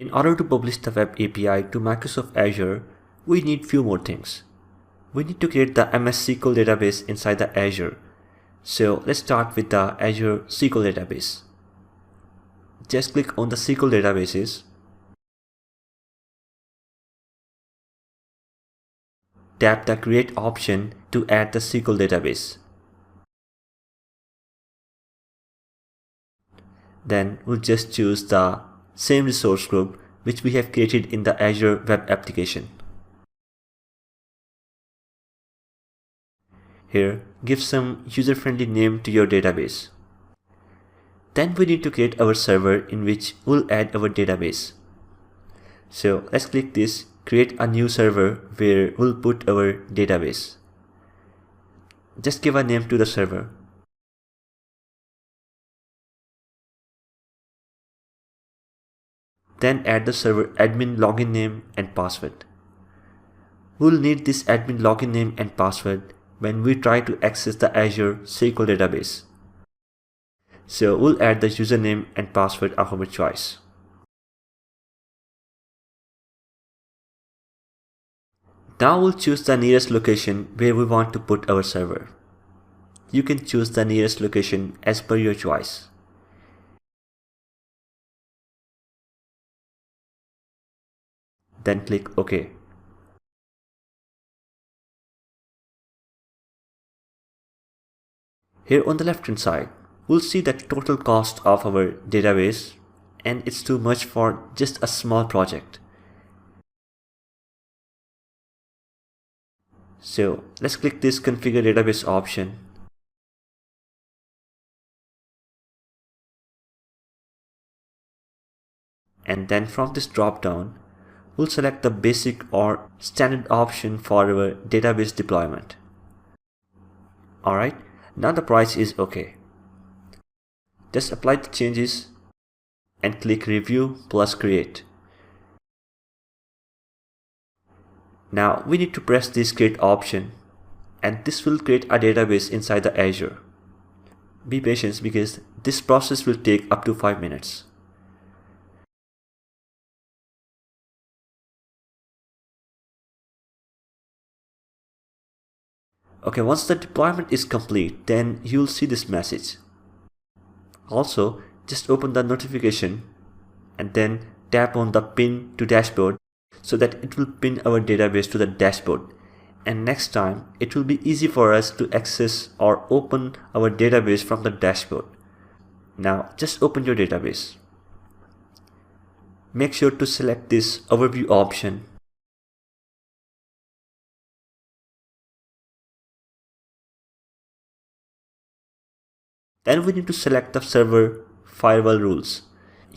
In order to publish the web API to Microsoft Azure, we need few more things. We need to create the MSSQL database inside the Azure. So let's start with the Azure SQL database. Just click on the SQL databases. Tap the Create option to add the SQL database. Then we'll just choose the same resource group which we have created in the Azure web application. Here, give some user-friendly name to your database. Then we need to create our server in which we'll add our database. So let's click this, create a new server where we'll put our database. Just give a name to the server. Then add the server admin login name and password. We'll need this admin login name and password when we try to access the Azure SQL database. So we'll add the username and password of our choice. Now we'll choose the nearest location where we want to put our server. You can choose the nearest location as per your choice. Then click OK. Here on the left hand side, we'll see the total cost of our database, and it's too much for just a small project. So let's click this Configure Database option. And then from this drop down, we'll select the basic or standard option for our database deployment. Alright, now the price is OK. Just apply the changes and click Review plus Create. Now we need to press this Create option, and this will create a database inside the Azure. Be patient because this process will take up to 5 minutes. Okay, once the deployment is complete, then you'll see this message. Also, just open the notification and then tap on the Pin to Dashboard so that it will pin our database to the dashboard. And next time, it will be easy for us to access or open our database from the dashboard. Now, just open your database. Make sure to select this Overview option. Then we need to select the server firewall rules.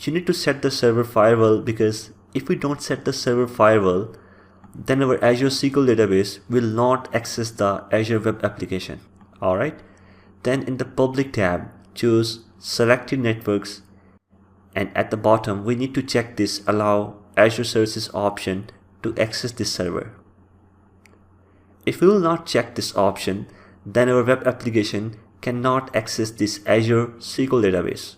You need to set the server firewall because if we don't set the server firewall, then our Azure SQL database will not access the Azure web application. Alright. Then in the public tab, choose Selected Networks, and at the bottom we need to check this Allow Azure Services option to access this server. If we will not check this option, then our web application cannot access this Azure SQL database.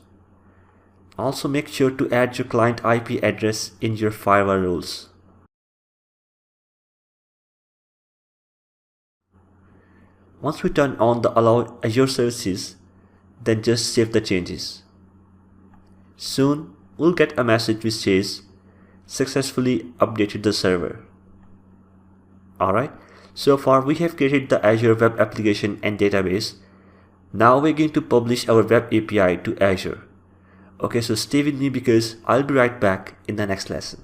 Also make sure to add your client IP address in your firewall rules. Once we turn on the Allow Azure Services, then just save the changes. Soon we'll get a message which says successfully updated the server. Alright, so far we have created the Azure web application and database. Now we're going to publish our web API to Azure. Okay, so stay with me because I'll be right back in the next lesson.